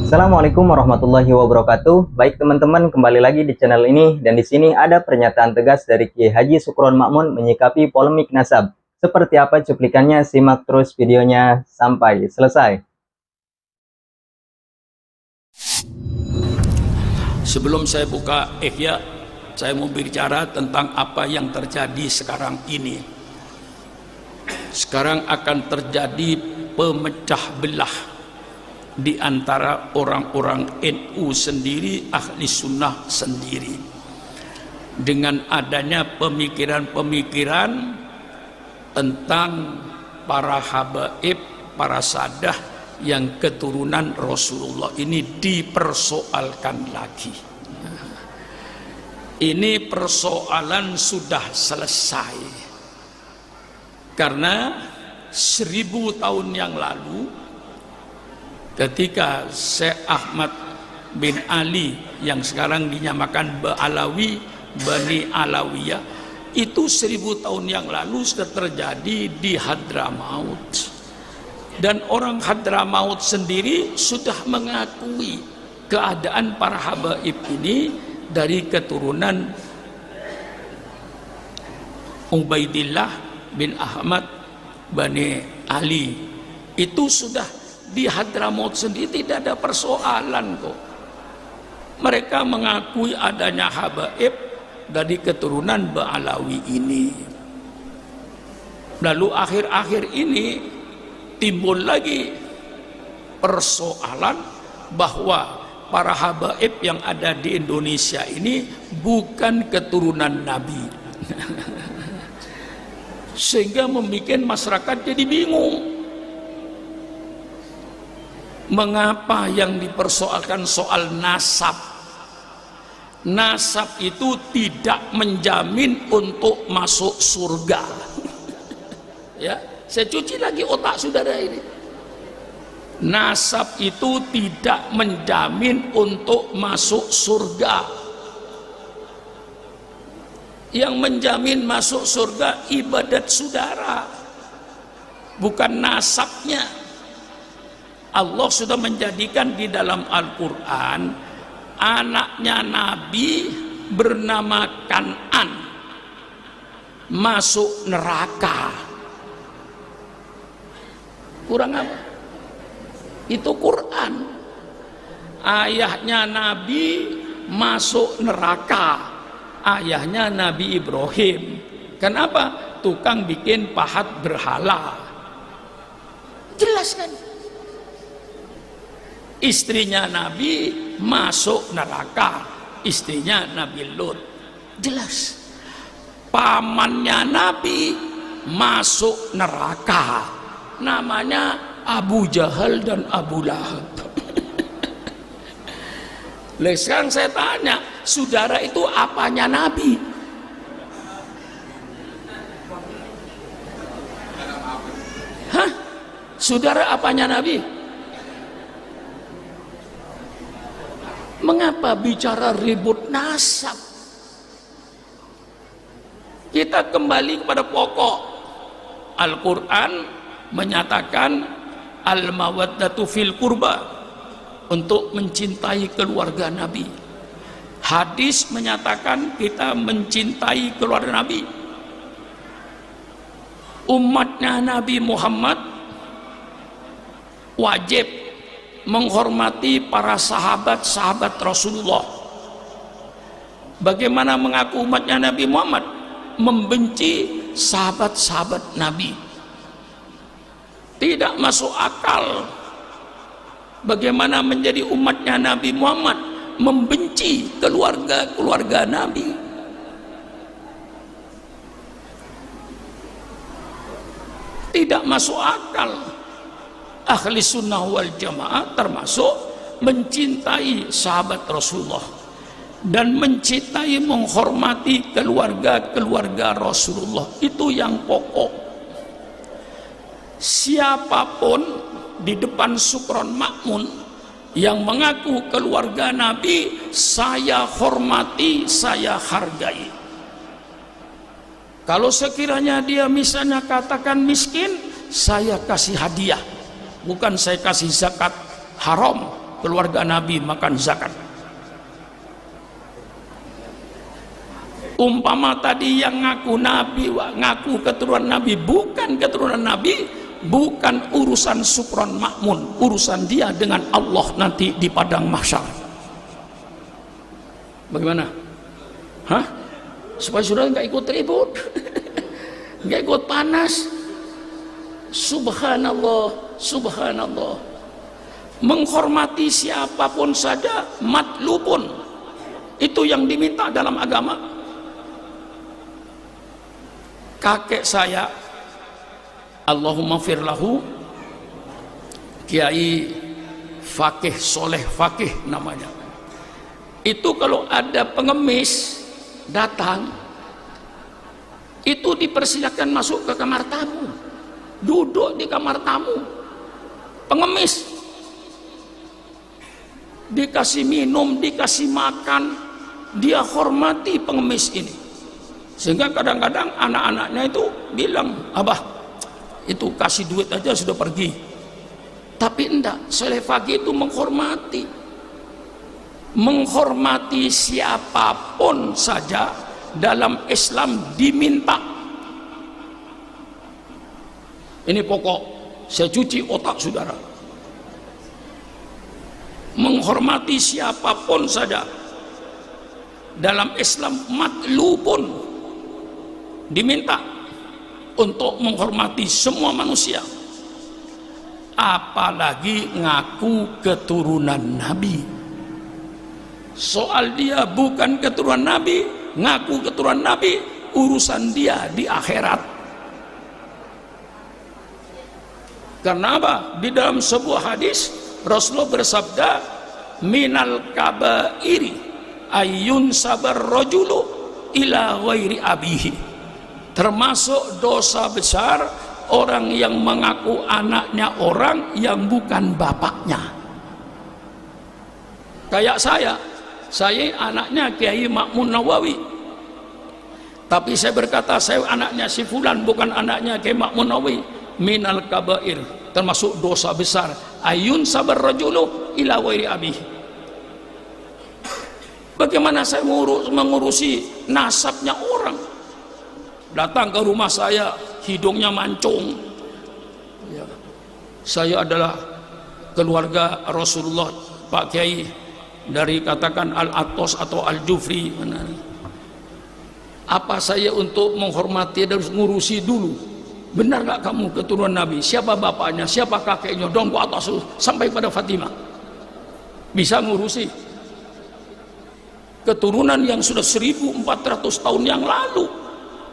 Assalamualaikum warahmatullahi wabarakatuh. Baik teman-teman, kembali lagi di channel ini, dan di sini ada pernyataan tegas dari Kiai Haji Sukron Makmun menyikapi polemik nasab. Seperti apa cuplikannya? Simak terus videonya sampai selesai. Sebelum saya buka Ihya, saya mau bicara tentang apa yang terjadi sekarang ini. Sekarang akan terjadi pemecah belah di antara orang-orang NU sendiri, ahli sunnah sendiri, dengan adanya pemikiran-pemikiran tentang para habaib, para sadah yang keturunan Rasulullah ini dipersoalkan lagi. Ini persoalan sudah selesai, karena 1000 tahun yang lalu ketika Syekh Ahmad bin Ali yang sekarang dinyamakan Bani Alawiyah, itu 1000 tahun yang lalu sudah terjadi di Hadramaut, dan orang Hadramaut sendiri sudah mengakui keadaan para habaib ini dari keturunan Ubaidillah bin Ahmad Bani Ali. Itu sudah di Hadramaut sendiri, tidak ada persoalan kok. Mereka mengakui adanya habaib dari keturunan Ba'alawi ini. Lalu akhir-akhir ini timbul lagi persoalan bahwa para habaib yang ada di Indonesia ini bukan keturunan Nabi. Sehingga membuat masyarakat jadi bingung. Mengapa yang dipersoalkan soal nasab? Nasab itu tidak menjamin untuk masuk surga. Ya, saya cuci lagi otak saudara ini. Nasab itu tidak menjamin untuk masuk surga. Yang menjamin masuk surga ibadat saudara, bukan nasabnya. Allah sudah menjadikan di dalam Al-Quran anaknya Nabi bernama Kan'an masuk neraka. Kurang apa? Itu Quran. Ayahnya Nabi masuk neraka, ayahnya Nabi Ibrahim. Kenapa? Tukang bikin pahat berhala. Jelas kan? Istrinya Nabi masuk neraka, istrinya Nabi Lut. Jelas. Pamannya Nabi masuk neraka, namanya Abu Jahal dan Abu Lahab. Sekarang saya tanya, saudara itu apanya Nabi? Hah? Saudara apanya Nabi? Mengapa bicara ribut nasab? Kita kembali kepada pokok. Al-Quran menyatakan al-mawaddatu fil qurba, untuk mencintai keluarga Nabi. Hadis menyatakan kita mencintai keluarga Nabi. Umatnya Nabi Muhammad wajib menghormati para sahabat-sahabat Rasulullah. Bagaimana mengaku umatnya Nabi Muhammad? Membenci sahabat-sahabat Nabi. Tidak masuk akal. Bagaimana menjadi umatnya Nabi Muhammad membenci keluarga-keluarga Nabi? Tidak masuk akal. Ahli sunnah wal jamaah termasuk mencintai sahabat Rasulullah dan mencintai, menghormati keluarga-keluarga Rasulullah. Itu yang pokok. Siapapun di depan Sukron Makmun yang mengaku keluarga Nabi, saya hormati, saya hargai. Kalau sekiranya dia misalnya katakan miskin, saya kasih hadiah, bukan saya kasih zakat haram, keluarga Nabi makan zakat. Umpama tadi yang ngaku Nabi, ngaku keturunan Nabi, bukan keturunan Nabi, bukan urusan Sukron Makmun, urusan dia dengan Allah nanti di padang mahsyar. Bagaimana? Hah? Supaya saudara nggak ikut ribut, nggak ikut panas. Subhanallah, subhanallah. Menghormati siapapun saja, matlubun, itu yang diminta dalam agama. Kakek saya, Allahumma firlahu, Kiai Fakih Soleh Fakih namanya. Itu kalau ada pengemis datang, itu dipersilakan masuk ke kamar tamu, duduk di kamar tamu. Pengemis dikasih minum, dikasih makan, dia hormati pengemis ini. Sehingga kadang-kadang anak-anaknya itu bilang, abah itu kasih duit aja sudah pergi. Tapi enggak, Soleh Fakih itu menghormati siapapun saja dalam Islam diminta. Ini pokok, saya cuci otak saudara. Menghormati siapapun saja dalam Islam matlubun, diminta untuk menghormati semua manusia, apalagi ngaku keturunan Nabi. Soal dia bukan keturunan Nabi, ngaku keturunan Nabi, urusan dia di akhirat. Karena apa? Di dalam sebuah hadis Rasulullah bersabda, minal kabairi ayun sabar rajulu ila ghairi abihi. Termasuk dosa besar orang yang mengaku anaknya orang yang bukan bapaknya. Kayak saya anaknya Kiai Makmun Nawawi, tapi saya berkata saya anaknya si fulan, bukan anaknya Kiai Makmun Nawawi. Minal kabair, termasuk dosa besar, ayun sabar rajulu ila ghairi abihi. Bagaimana saya mengurusi nasabnya orang? Datang ke rumah saya, hidungnya mancung. Ya. Saya adalah keluarga Rasulullah, Pak Kiai, dari katakan Al-Atos atau Al-Jufri. Apa saya untuk menghormati dan ngurusi dulu? Benar gak kamu keturunan Nabi? Siapa bapaknya? Siapa kakeknya? Dong ke atas sampai pada Fatimah. Bisa ngurusi keturunan yang sudah 1400 tahun yang lalu.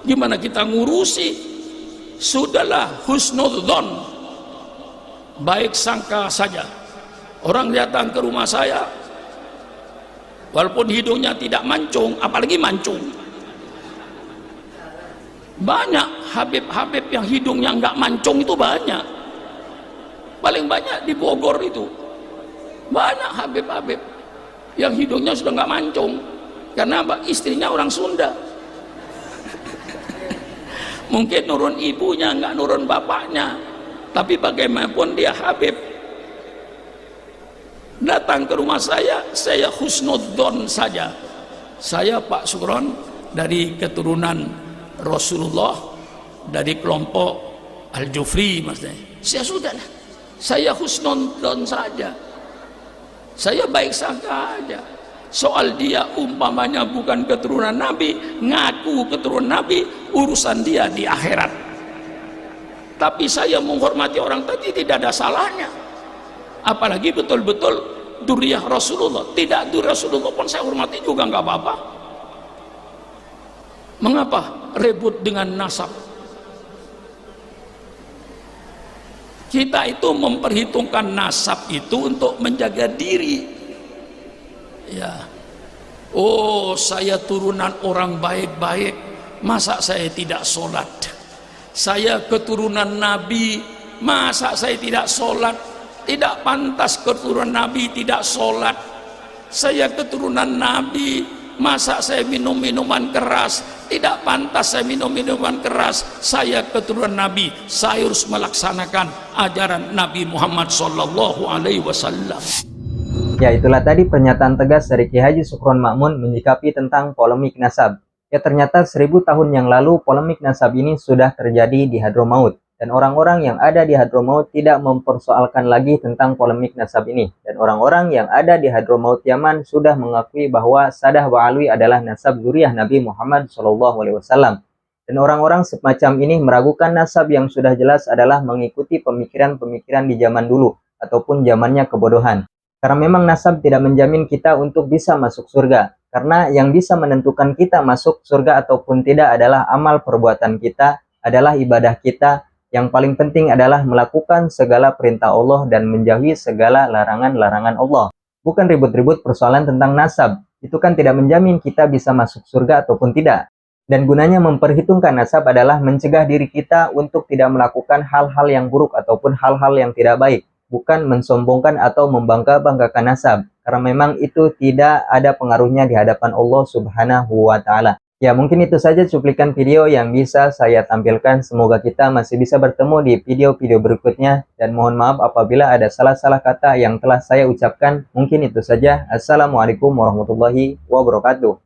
Gimana kita ngurusi? Sudahlah, husnudzon, baik sangka saja. Orang datang ke rumah saya, walaupun hidungnya tidak mancung, apalagi mancung. Banyak Habib-habib yang hidungnya nggak mancung itu banyak. Paling banyak di Bogor itu. Banyak Habib-habib yang hidungnya sudah nggak mancung. Karena istrinya orang Sunda. Mungkin nurun ibunya, nggak nurun bapaknya, tapi bagaimanapun dia Habib. Datang ke rumah saya husnudzon saja. Saya Pak Sukron dari keturunan Rasulullah, dari kelompok Al-Jufri maksudnya. Saya husnudzon saja. Saya baik sangka aja. Soal dia umpamanya bukan keturunan Nabi, ngaku keturunan Nabi, urusan dia di akhirat. Tapi saya menghormati orang tadi tidak ada salahnya. Apalagi betul-betul duriyah Rasulullah. Tidak duriyah Rasulullah pun saya hormati juga nggak apa-apa. Mengapa ribut dengan nasab? Kita itu memperhitungkan nasab itu untuk menjaga diri. Ya, oh saya turunan orang baik-baik, masa saya tidak sholat? Saya keturunan Nabi, masa saya tidak sholat? Tidak pantas keturunan Nabi tidak sholat. Saya keturunan Nabi, masa saya minum minuman keras? Tidak pantas saya minum minuman keras. Saya keturunan Nabi, saya harus melaksanakan ajaran Nabi Muhammad SAW. Ya, itulah tadi pernyataan tegas dari Kiai Haji Sukron Makmun menyikapi tentang polemik nasab. Ya, ternyata 1000 tahun yang lalu polemik nasab ini sudah terjadi di Hadramaut. Dan orang-orang yang ada di Hadramaut tidak mempersoalkan lagi tentang polemik nasab ini. Dan orang-orang yang ada di Hadramaut Yaman sudah mengakui bahwa Sadah wa Alwi adalah nasab zuriyah Nabi Muhammad SAW. Dan orang-orang semacam ini meragukan nasab yang sudah jelas adalah mengikuti pemikiran-pemikiran di zaman dulu ataupun zamannya kebodohan. Karena memang nasab tidak menjamin kita untuk bisa masuk surga. Karena yang bisa menentukan kita masuk surga ataupun tidak adalah amal perbuatan kita, adalah ibadah kita. Yang paling penting adalah melakukan segala perintah Allah dan menjauhi segala larangan-larangan Allah. Bukan ribut-ribut persoalan tentang nasab. Itu kan tidak menjamin kita bisa masuk surga ataupun tidak. Dan gunanya memperhitungkan nasab adalah mencegah diri kita untuk tidak melakukan hal-hal yang buruk ataupun hal-hal yang tidak baik. Bukan mensombongkan atau membangga-banggakan nasab, karena memang itu tidak ada pengaruhnya di hadapan Allah Subhanahu wa Ta'ala. Ya, mungkin itu saja cuplikan video yang bisa saya tampilkan. Semoga kita masih bisa bertemu di video-video berikutnya, dan mohon maaf apabila ada salah-salah kata yang telah saya ucapkan. Mungkin itu saja. Assalamualaikum warahmatullahi wabarakatuh.